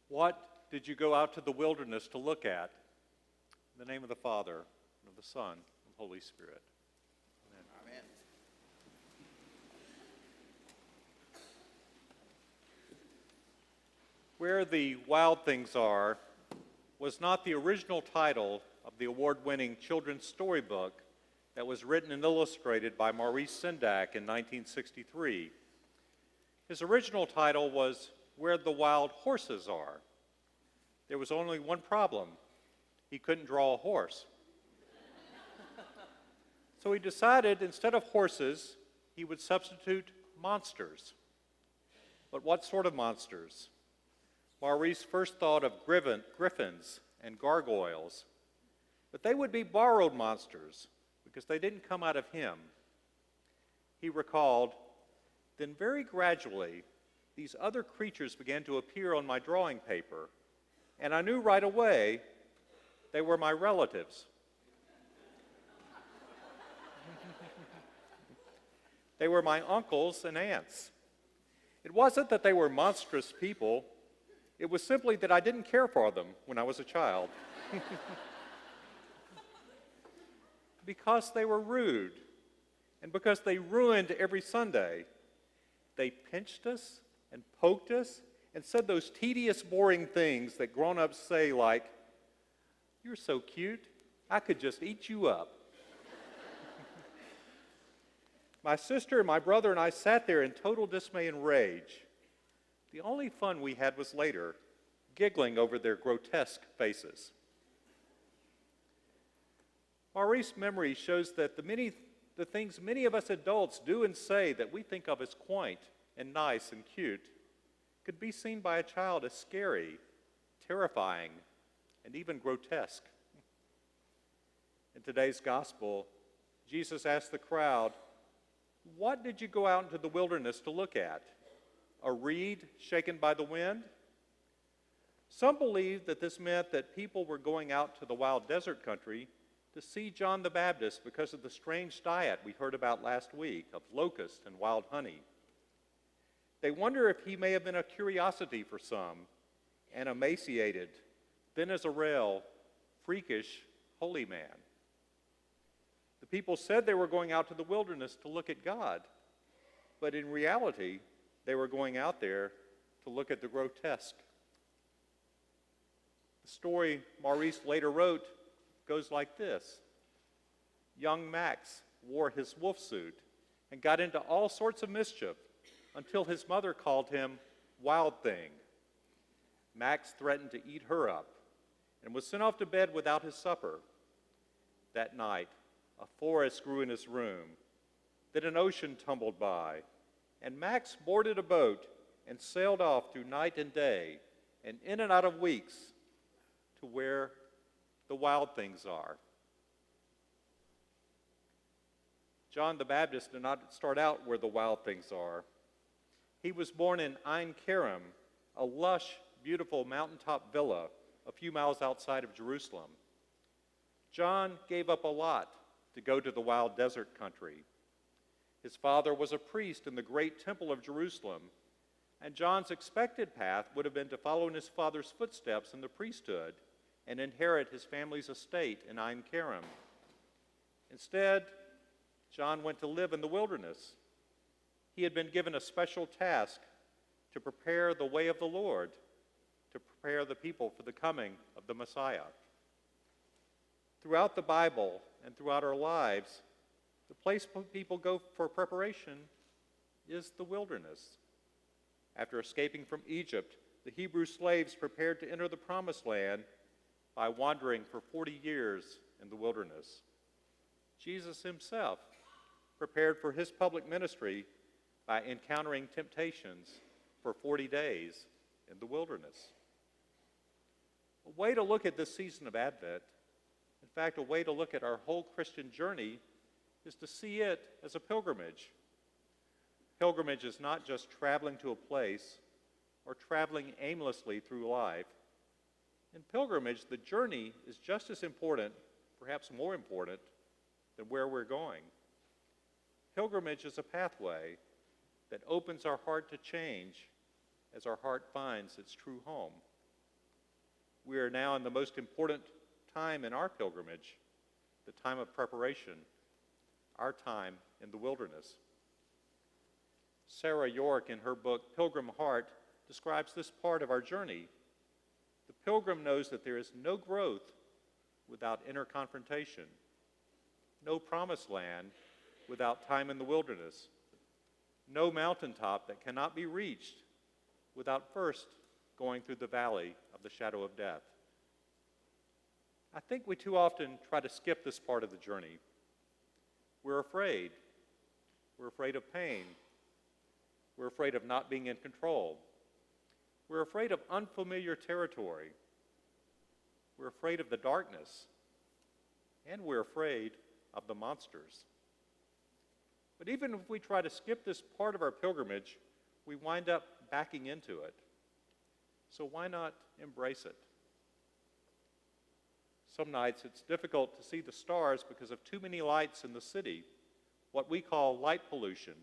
What did you go out to the wilderness to look at? In the name of the Father, and of the Son, and of the Holy Spirit. Amen. Amen. Where the Wild Things Are was not the original title of the award-winning children's storybook that was written and illustrated by Maurice Sendak in 1963. His original title was Where the Wild Horses Are. There was only one problem. He couldn't draw a horse. So he decided instead of horses, he would substitute monsters. But what sort of monsters? Maurice first thought of griffins and gargoyles, but they would be borrowed monsters because they didn't come out of him. He recalled, then very gradually, these other creatures began to appear on my drawing paper, and I knew right away they were my relatives. They were my uncles and aunts. It wasn't that they were monstrous people. It was simply that I didn't care for them when I was a child. Because they were rude, and because they ruined every Sunday. They pinched us and poked us and said those tedious, boring things that grown-ups say like, "You're so cute, I could just eat you up." My sister, my brother, and I sat there in total dismay and rage. The only fun we had was later, giggling over their grotesque faces. Maurice's memory shows that the things many of us adults do and say that we think of as quaint and nice and cute could be seen by a child as scary, terrifying, and even grotesque. In today's gospel, Jesus asked the crowd, "What did you go out into the wilderness to look at? A reed shaken by the wind?" Some believe that this meant that people were going out to the wild desert country to see John the Baptist because of the strange diet we heard about last week of locusts and wild honey. They wonder if he may have been a curiosity for some, an emaciated, thin as a rail, freakish, holy man. The people said they were going out to the wilderness to look at God, but in reality, they were going out there to look at the grotesque. The story Maurice later wrote goes like this. Young Max wore his wolf suit and got into all sorts of mischief until his mother called him Wild Thing. Max threatened to eat her up and was sent off to bed without his supper. That night, a forest grew in his room, then an ocean tumbled by, and Max boarded a boat and sailed off through night and day and in and out of weeks to where the wild things are. John the Baptist did not start out where the wild things are. He was born in Ein Kerem, a lush, beautiful mountaintop villa a few miles outside of Jerusalem. John gave up a lot to go to the wild desert country. His father was a priest in the great temple of Jerusalem, and John's expected path would have been to follow in his father's footsteps in the priesthood and inherit his family's estate in Ein Kerem. Instead, John went to live in the wilderness. He had been given a special task to prepare the way of the Lord, to prepare the people for the coming of the Messiah. Throughout the Bible and throughout our lives, the place people go for preparation is the wilderness. After escaping from Egypt, the Hebrew slaves prepared to enter the Promised Land by wandering for 40 years in the wilderness. Jesus himself prepared for his public ministry by encountering temptations for 40 days in the wilderness. A way to look at this season of Advent, in fact, a way to look at our whole Christian journey, is to see it as a pilgrimage. Pilgrimage is not just traveling to a place or traveling aimlessly through life. In pilgrimage, the journey is just as important, perhaps more important, than where we're going. Pilgrimage is a pathway that opens our heart to change as our heart finds its true home. We are now in the most important time in our pilgrimage, the time of preparation, our time in the wilderness. Sarah York, in her book Pilgrim Heart, describes this part of our journey. The pilgrim knows that there is no growth without inner confrontation, no promised land without time in the wilderness, no mountaintop that cannot be reached without first going through the valley of the shadow of death. I think we too often try to skip this part of the journey. We're afraid. We're afraid of pain. We're afraid of not being in control. We're afraid of unfamiliar territory. We're afraid of the darkness. And we're afraid of the monsters. But even if we try to skip this part of our pilgrimage, we wind up backing into it. So why not embrace it? Some nights it's difficult to see the stars because of too many lights in the city, what we call light pollution.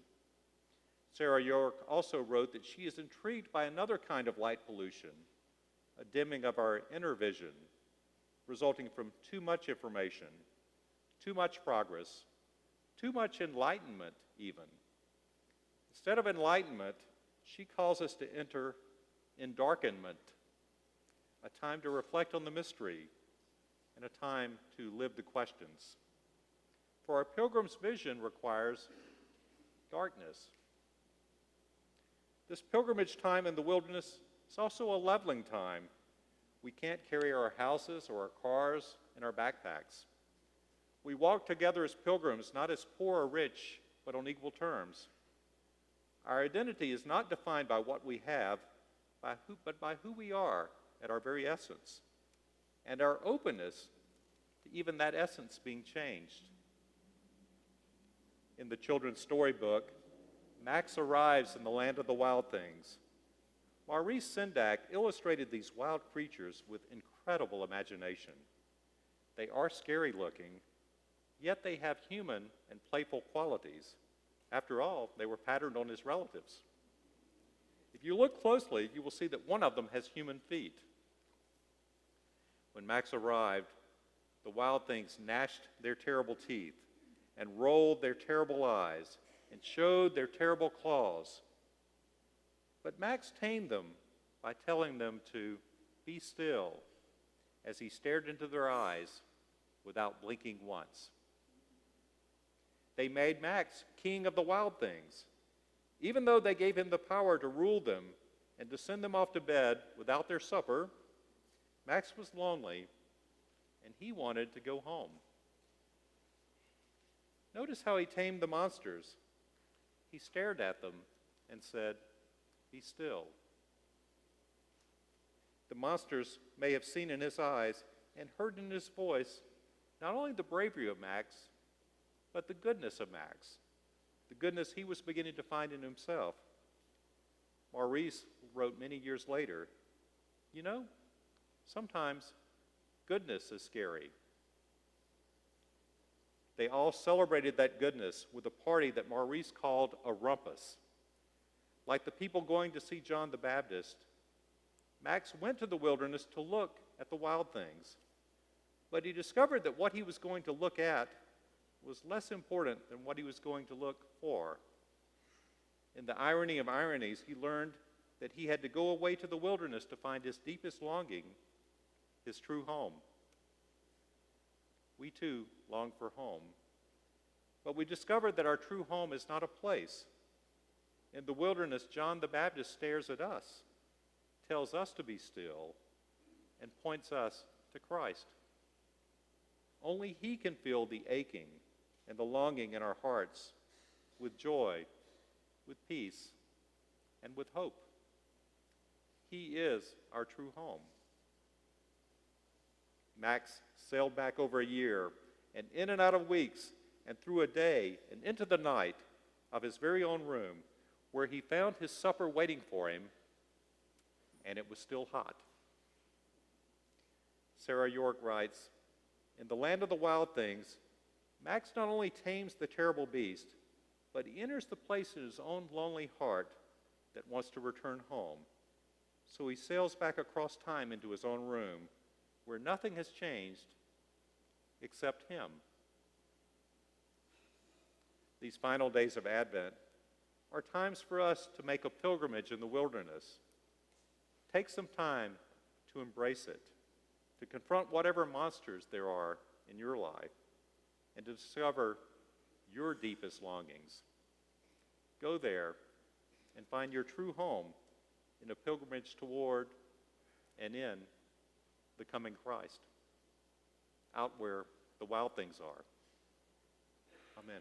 Sarah York also wrote that she is intrigued by another kind of light pollution, a dimming of our inner vision, resulting from too much information, too much progress, too much enlightenment even. Instead of enlightenment, she calls us to enter endarkenment, a time to reflect on the mystery and a time to live the questions. For our pilgrim's vision requires darkness. This pilgrimage time in the wilderness is also a leveling time. We can't carry our houses or our cars in our backpacks. We walk together as pilgrims, not as poor or rich, but on equal terms. Our identity is not defined by what we have, but by who we are at our very essence, and our openness to even that essence being changed. In the children's storybook, Max arrives in the land of the wild things. Maurice Sendak illustrated these wild creatures with incredible imagination. They are scary looking, yet they have human and playful qualities. After all, they were patterned on his relatives. If you look closely, you will see that one of them has human feet. When Max arrived, the wild things gnashed their terrible teeth and rolled their terrible eyes and showed their terrible claws. But Max tamed them by telling them to be still as he stared into their eyes without blinking once. They made Max king of the wild things, even though they gave him the power to rule them and to send them off to bed without their supper. Max was lonely, and he wanted to go home. Notice how he tamed the monsters. He stared at them and said, "Be still." The monsters may have seen in his eyes and heard in his voice not only the bravery of Max, but the goodness of Max, the goodness he was beginning to find in himself. Maurice wrote many years later, "You know, sometimes goodness is scary." They all celebrated that goodness with a party that Maurice called a rumpus. Like the people going to see John the Baptist, Max went to the wilderness to look at the wild things. But he discovered that what he was going to look at was less important than what he was going to look for. In the irony of ironies, he learned that he had to go away to the wilderness to find his deepest longing, his true home. We too long for home. But we discovered that our true home is not a place. In the wilderness, John the Baptist stares at us, tells us to be still, and points us to Christ. Only he can fill the aching and the longing in our hearts with joy, with peace, and with hope. He is our true home. Max sailed back over a year, and in and out of weeks, and through a day, and into the night of his very own room, where he found his supper waiting for him, and it was still hot. Sarah York writes, "In the land of the wild things, Max not only tames the terrible beast, but he enters the place in his own lonely heart that wants to return home. So he sails back across time into his own room, where nothing has changed except him. These final days of Advent are times for us to make a pilgrimage in the wilderness. Take some time to embrace it, to confront whatever monsters there are in your life, and to discover your deepest longings. Go there and find your true home in a pilgrimage toward and in the coming Christ, out where the wild things are. Amen.